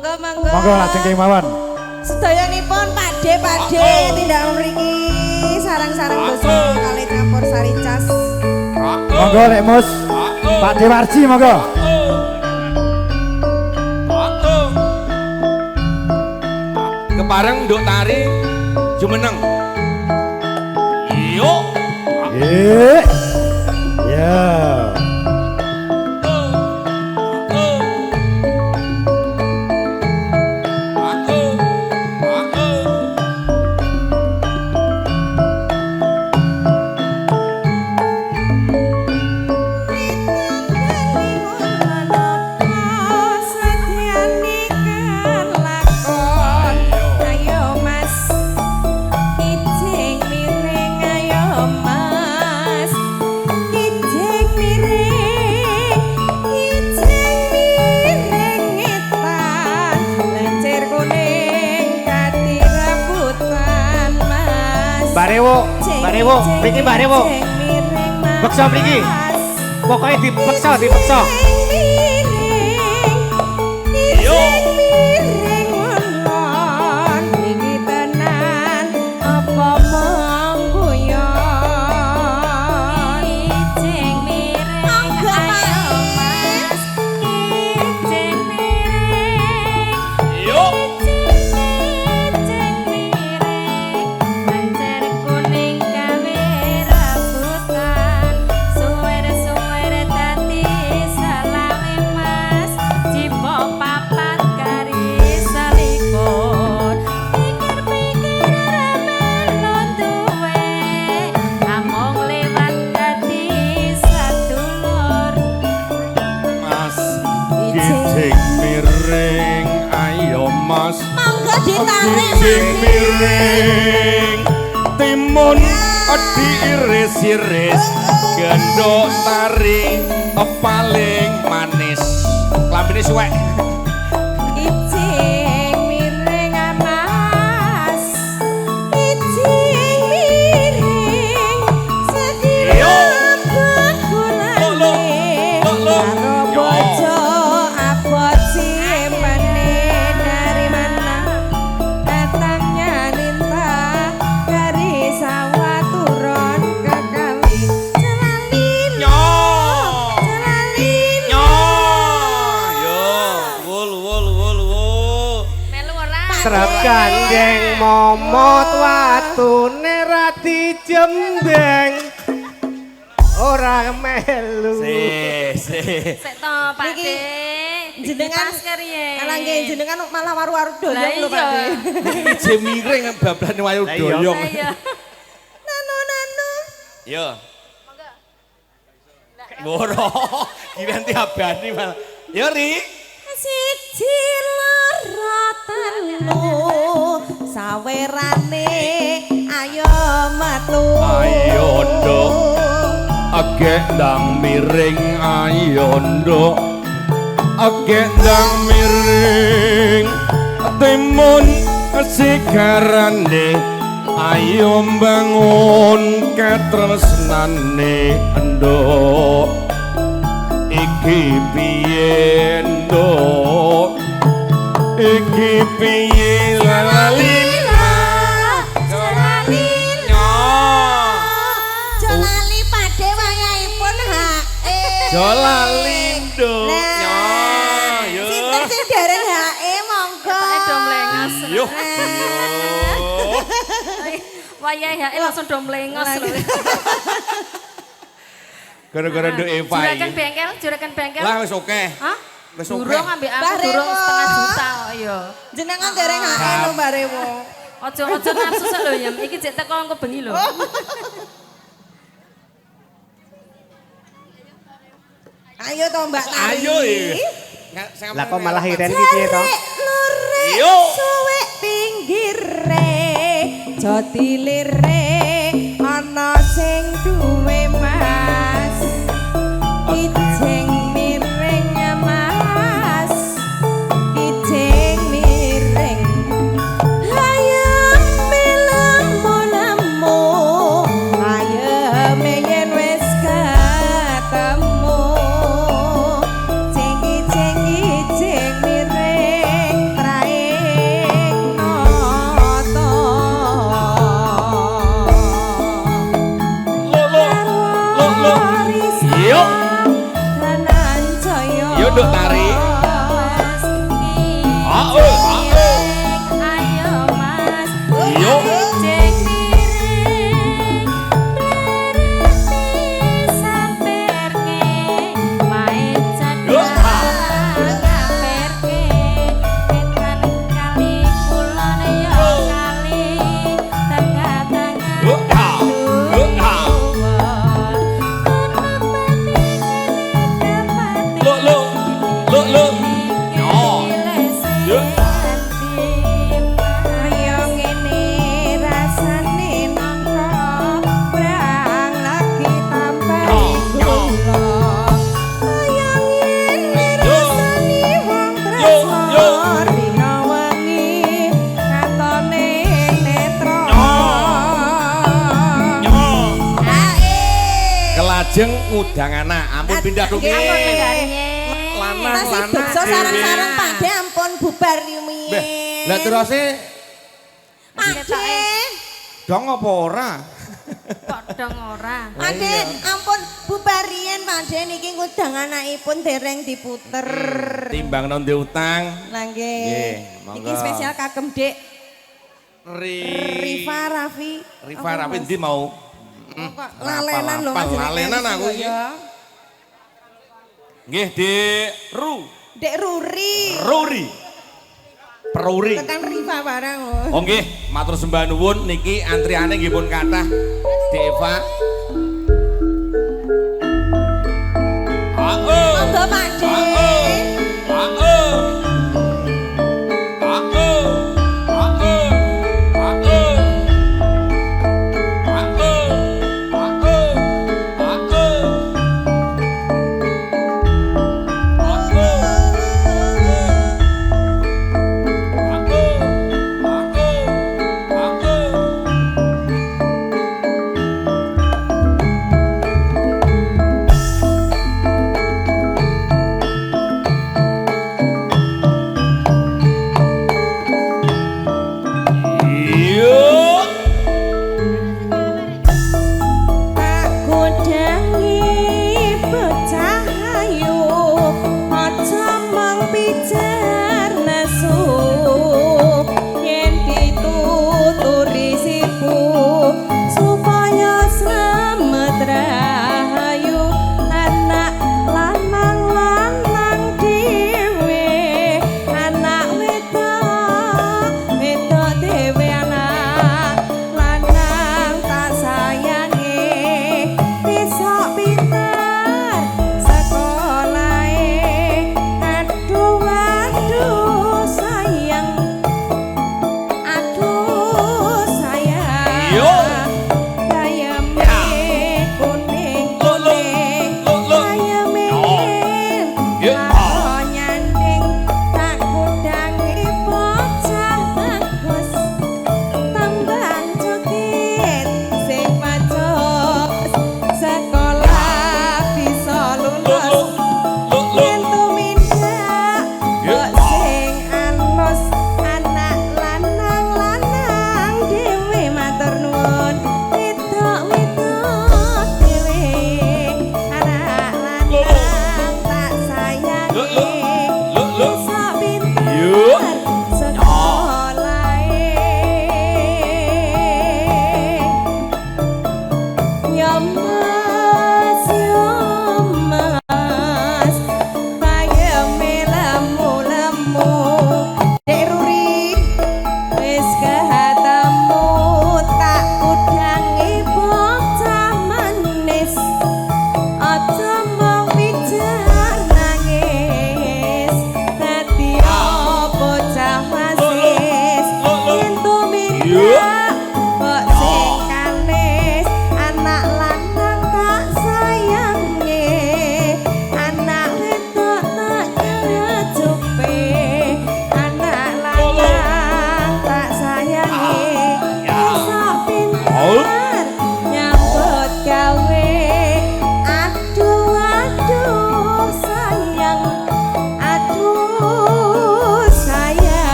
Monggo lajeng kemawon. Sedayanipun Pakde tindak mriki sarang-sarang dosa kali campur sari cas. Monggo Lek Mus. Pakde Warji monggo. Kepareng nduk tari jumeneng. Yo. Ya. Barewo, mriki Barewo. Beksa mriki. Pokoke dipeksa. Yo. Kijing miring timun diiris-iris gendok tari paling manis lambene suwek kijing miring amas kijing miring sedina bagulane karo bojo abot simene dari mana datangnya ninta dari sawah turun ke kali jalalin Serap gandeng momot watune ra dijembeng ora melu. Sik to Pakde. jenengan kalau nggih jenengan malah waru-waru doyong lho Pakde. Ije miring bablane wayu doyong. Nanu. Yo. Monggo. Kirain diabani malah. Yo Ri. Siji loro telu sawerane ayo metu. Ayo nduk. Agek ndang miring ayo nduk. Agek ndang miring timun sigarane ayo mbangun katresnane nduk. Iki piye nduk. Iki piye lalalina jalalina Jolali Pakde wayahipun hae. jolali nduk. Sinten sing dereng hae monggo. Domlengos. Yo. Wayahe langsung domlengos lho. Gara-gara nduk Eva Juragan bengkel. lah wis oke. Hah? Wis oke. Durung ambek aku Mbah durung Rewo. setengah juta kok ya. Jenengan dereng hae lho Mbak Rewo. Ojo nafsu sak lho ya. Iki jek teko engko bengi lho. Ayo to Mbak Tari. Ayo Lah kok malah iren iki piye to? Yo. Suwek pinggire jotilire ana sing duwe mas kijing miring mas kijing miring hayam melemu hayam yen wis ketemu kijing miring nduk tari. Ayo Mas. Yo. Jeng miring samperke main Yo. ngaperke etan kali kulon yo kali tengah-tengah Lo. Yo. Ayo ngene rasane nongkrong brang lagi tambah gula. Ayo ngene rasane wong tresno dina wengi katone netra. Kelajeng ngudang anak, ampun pindah dugi. Tasih beksa sarang-sarang Pakde ampun bubar yumiye. Lah teruse Pakde. dong apa ora? Kok dong ora. Pakde ampun bubar riyen Pakde niki ngudang anakipun dereng diputer. Timbang nonde utang. Lah Nggih, nggih. monggo. Iki spesial kagem Dik Rifa Raffi. Rifa Raffi ndi mau? Kok lalenan lho Rapal, Mas. lalenan aku iki. Nggih, Dik Dek Ruri. Ruri. Peruri. Tekan Rifa barang. Oh nggih, matur sembah nuwun niki antriane nggih pun kathah. Dik Eva. Monggo Pakde.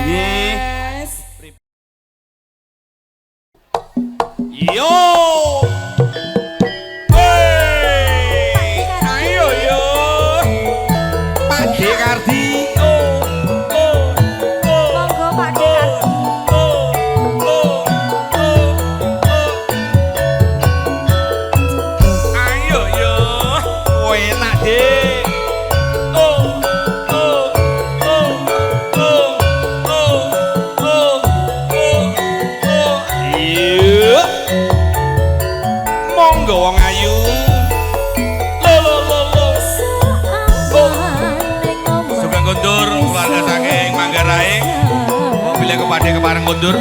Mas. Yo. Wey. Ayo yo. Pak De Kardi. Monggo Pak De Kardi. Ayo yo. Enak deh. Iya. Monggo wong ayu. Sugeng kondur keluarga saking Manggarai. Mobilnya kepada kepareng kondur.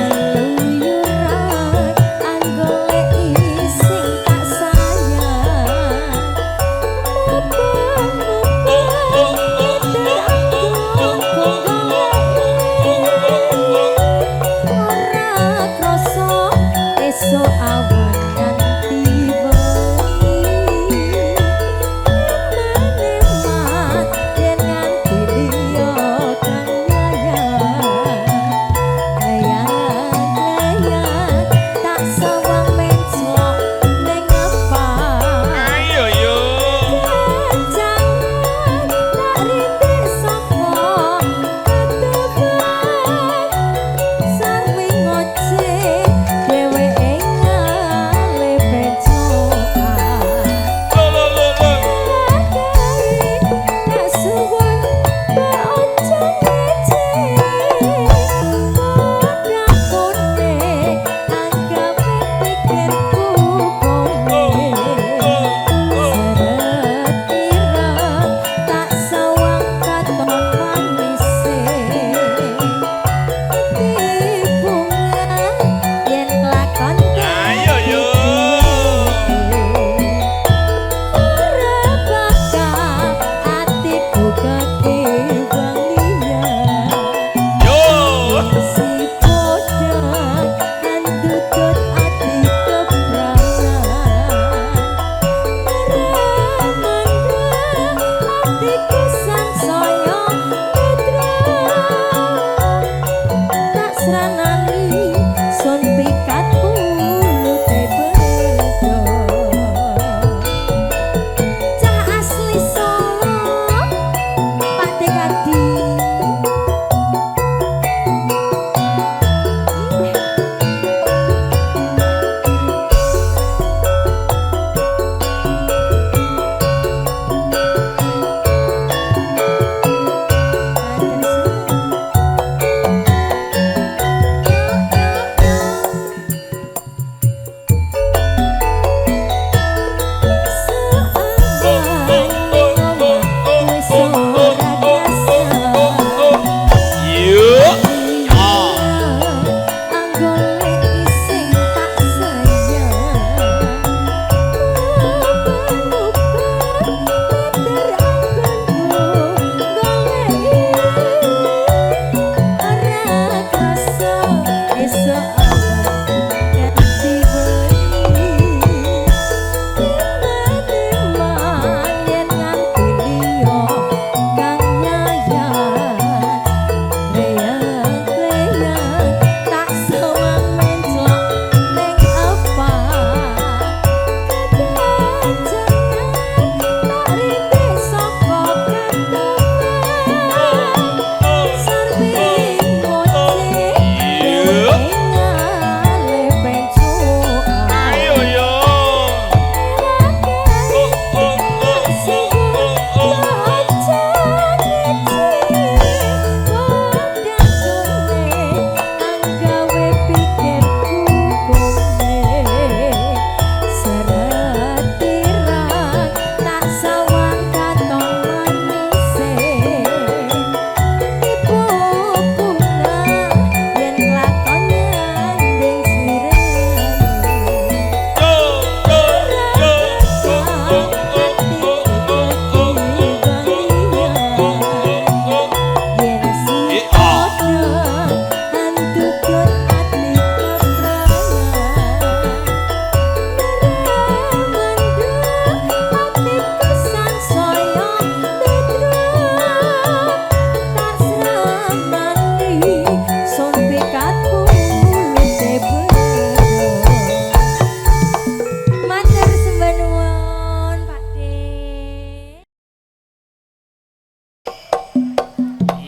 Ayo yo. Ayo yo. Yo. Asli Solo, Pak De Kardi.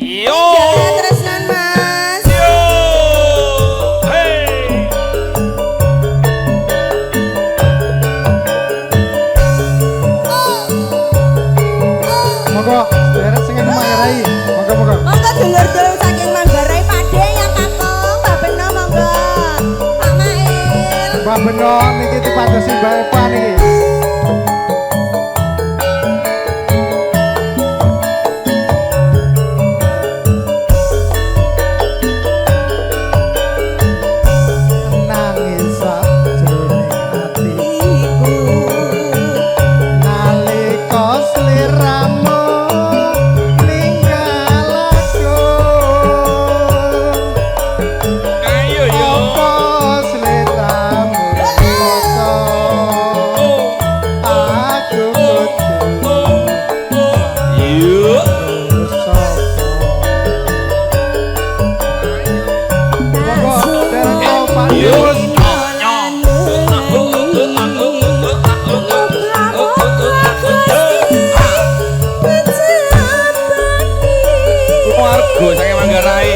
Yo. Jalan tresnan Mas. Yo. Hey. Monggo, derek sing enek Manggarai. Monggo. Monggo dulur-dulur saking Manggarai Pakde yang kakung Mbak Beno monggo. Pak Mail. Mbak Beno niki dipadosi Mbak Eva niki. Nangis sajroning atiku nalika sliramu ninggal aku. Ayo yo. Apa sliramu rasa aku kudu Yo. sapa. Monggo derek Pak Yus. Warga saking Manggarai.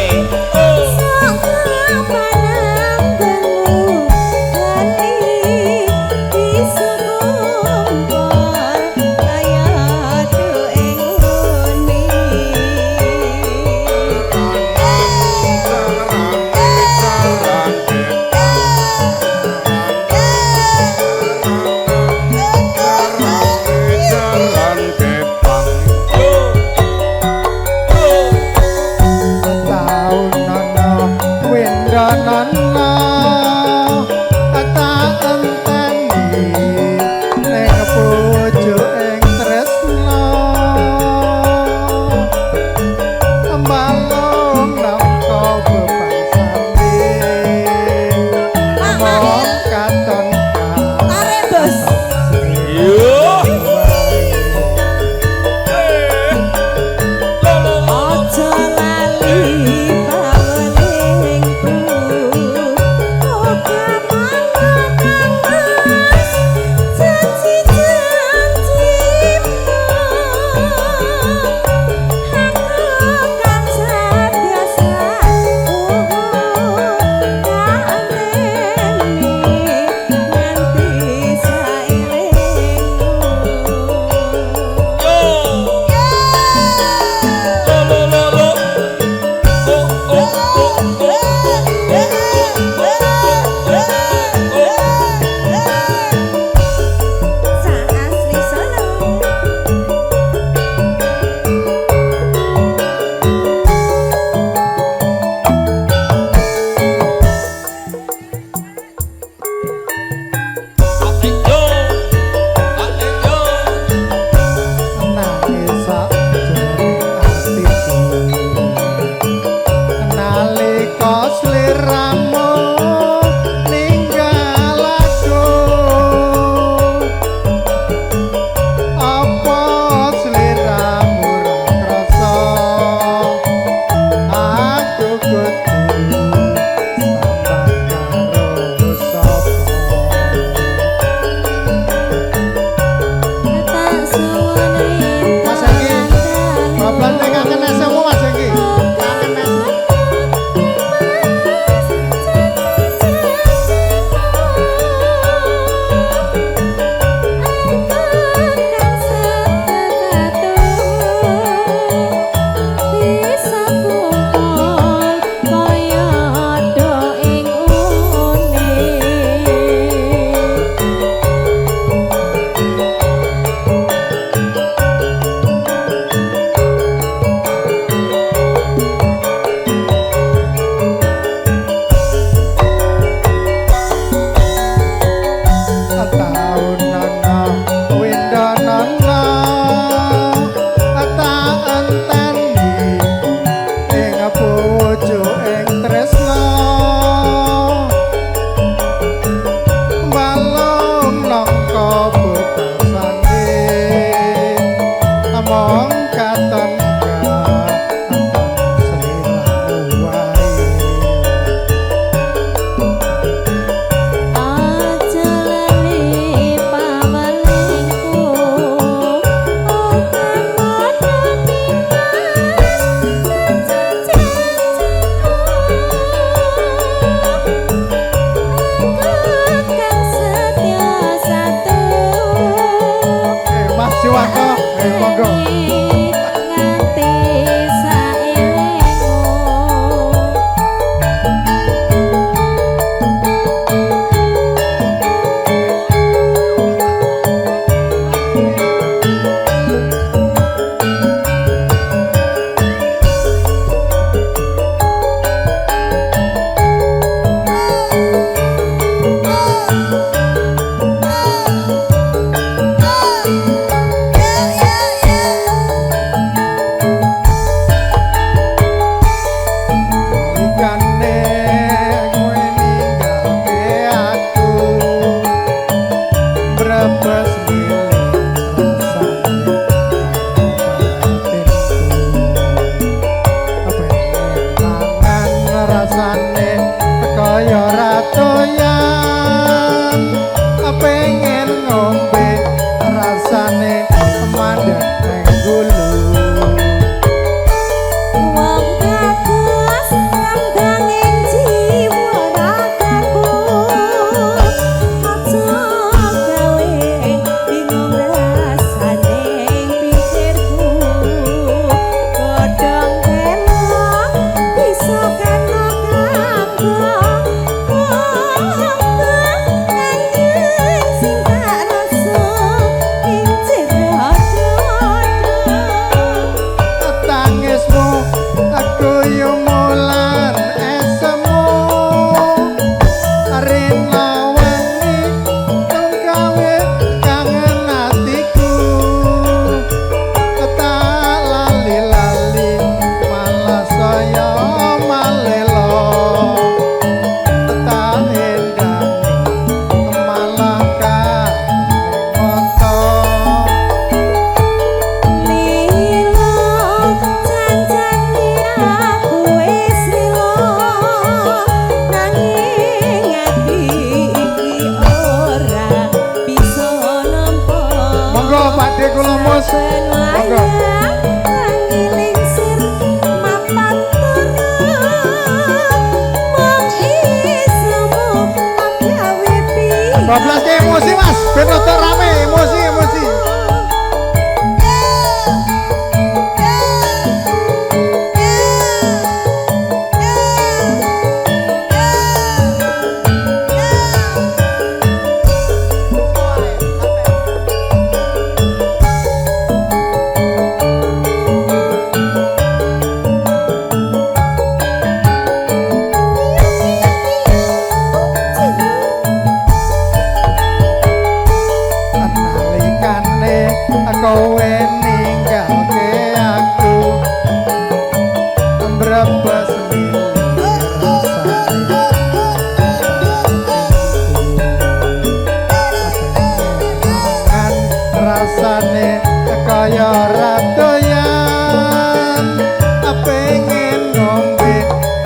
pengen ngombe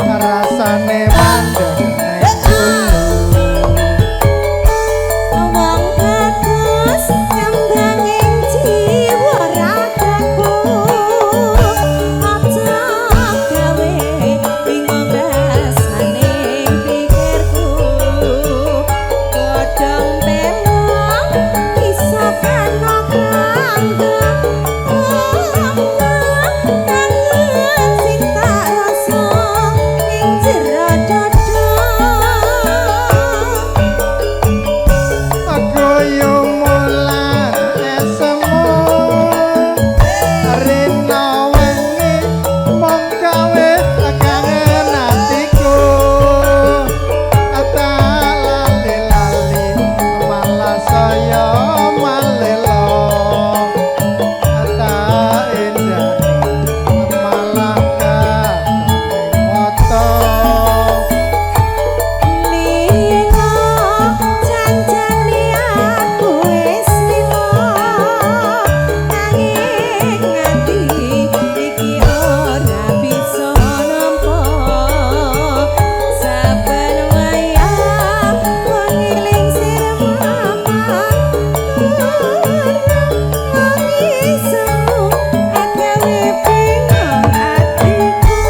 rasane mandeg nek Wong bagus kembanging jiwa ragaku aja gawe bingung rasane pikirku godhong pelong iso kena kangen sing tak rasa ing jero dada aku yo mulan esemu rino wengi mong gawe kangen atiku ata lali malah saya malelo ata endani malah katone moto Lila janjane aku wis lila nanging ati iki ora bisa nampa saben wayah ngeling sirama ngisemu agawe bingung atiku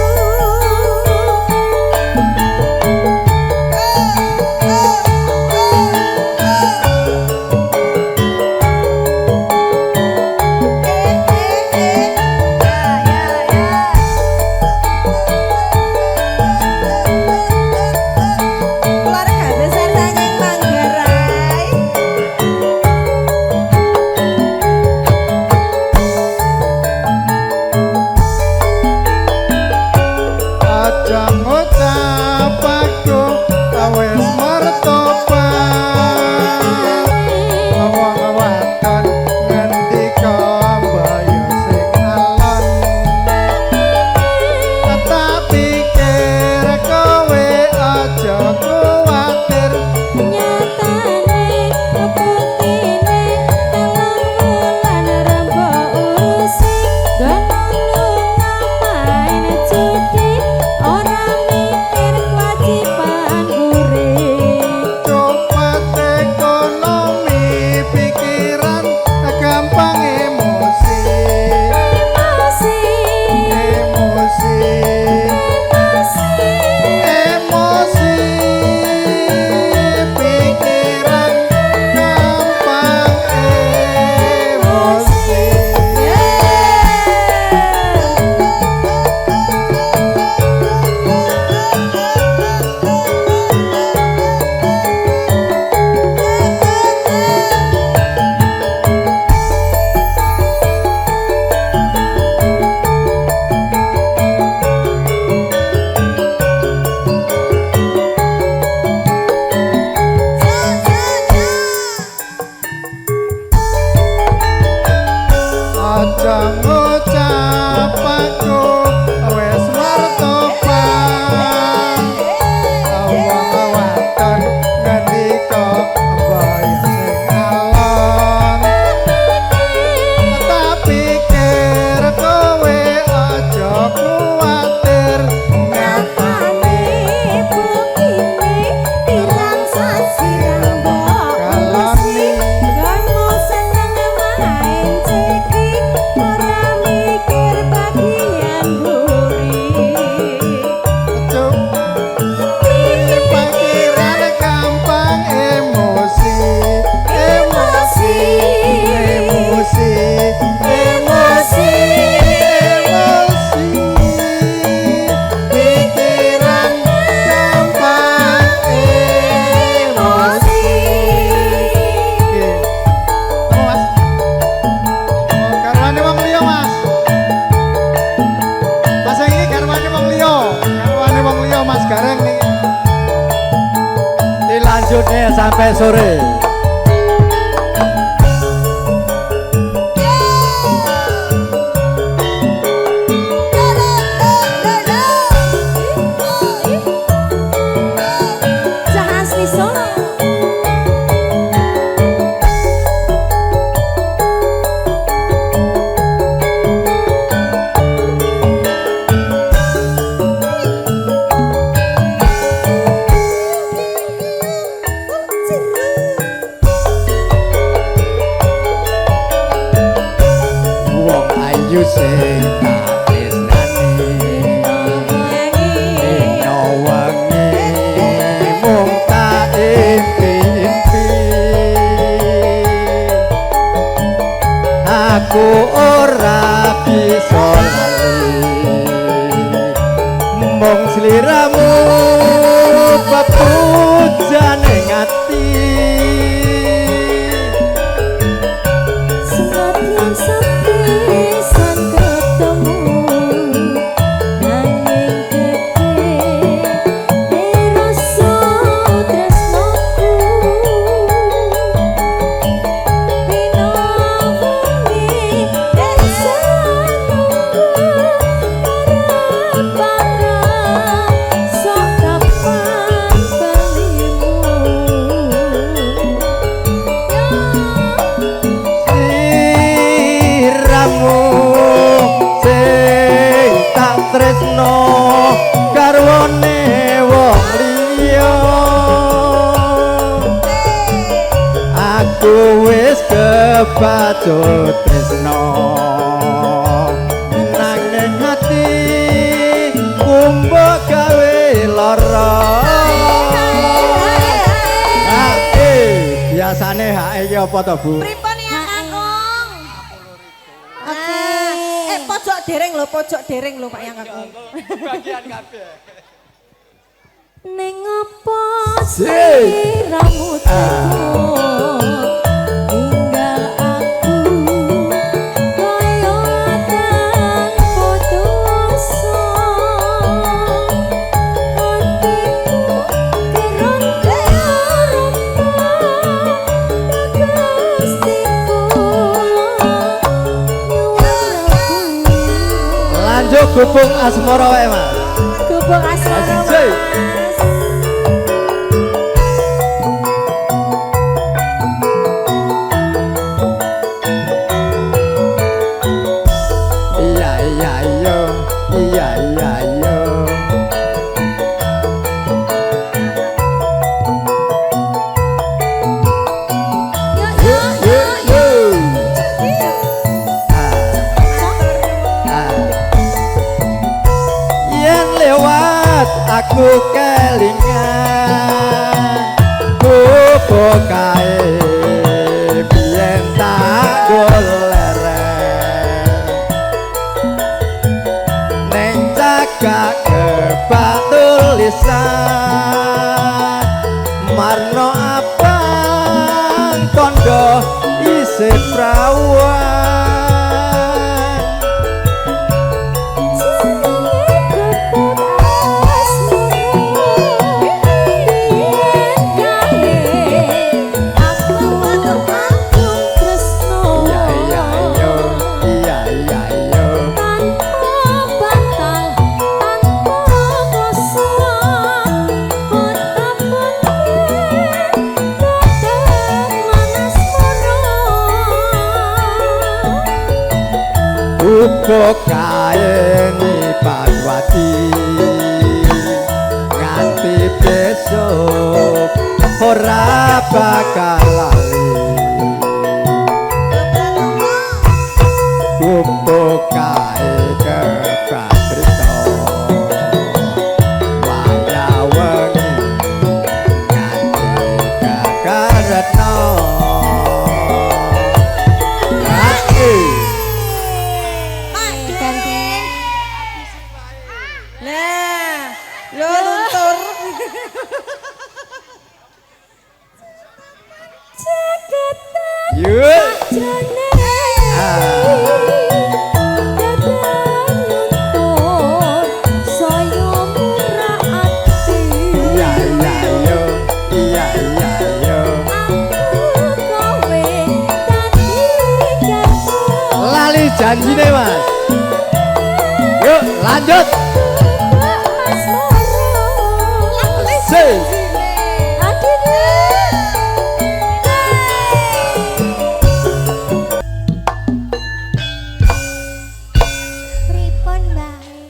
Keluarga besar saking Manggarai aja ngucap aku wis mertobat wong wadon ngendika mbayu sing alon tak pikir kowe aja kuwatir nyatane kepuntine telung wulan rembak urusi donulung main judi ora mikir kewajiban urip copet ekonomi pikiran gampang emosi emosi emosi pikiran gampang emosi aja ngucap aku wis mertobat wong wadon ngendika mbayu sing alon tak pikir kowe aja kuwatir nyatane bukine ilang sasiran mbok kalani garmu seneng main ceki ora mikir bagian buri cuk pikiran gampang emosi emosi emosi emosi emosi pikiran gampang emosi Mas garwane wong liya Mas Mas iki garwane wong liya Mas Gareng nih dilanjutnya sampai sore aku ora bisa lali mung sliramu pepujane ngati Senadyan sepisan ketemu nanging gede rasa tresnaku pinawangi desa para sok kapan balimu sliramu sing tak tresno garwane wong liya aku wis kepacut tresno nanging hati kumbok gawe lara biasane hak iki apa to Bu? Pripun ya Kakung? Oke. Pojok dereng lho Pak Yang Kakung. Bagian kabeh. Ning apa sliramu tinggal aku kaya tanpa dosa hatiku keron Gusti kula Lanjut gubung asmara wae Mas. Gubung asmara Asik. Mas. Iya iya iya iya iya iya Yo yo yo yo. yo yen lewat aku kelingan bubuk kae biyen tak goleren neng cagak kebak tulisan marno abang kondo isih prawan iya iya iya iya iya iya bubuk kae Nipatwati nganti besok ora bakal lali bubuk kae kepatrito waya wengi nganti kakaretno Nah, lo luntur. yuk iya iya iya iya iya iya lali janjine Mas yuk lanjut Sing.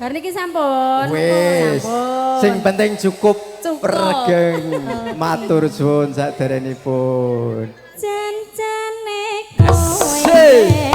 Bar niki sampun. Wis, Sampun. sing penting cukup Cukup. regeng matur suwun saderengipun. Jan-jane kowe Sing.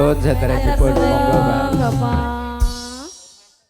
nuwun sedayanipun monggo Mbak. Bapak.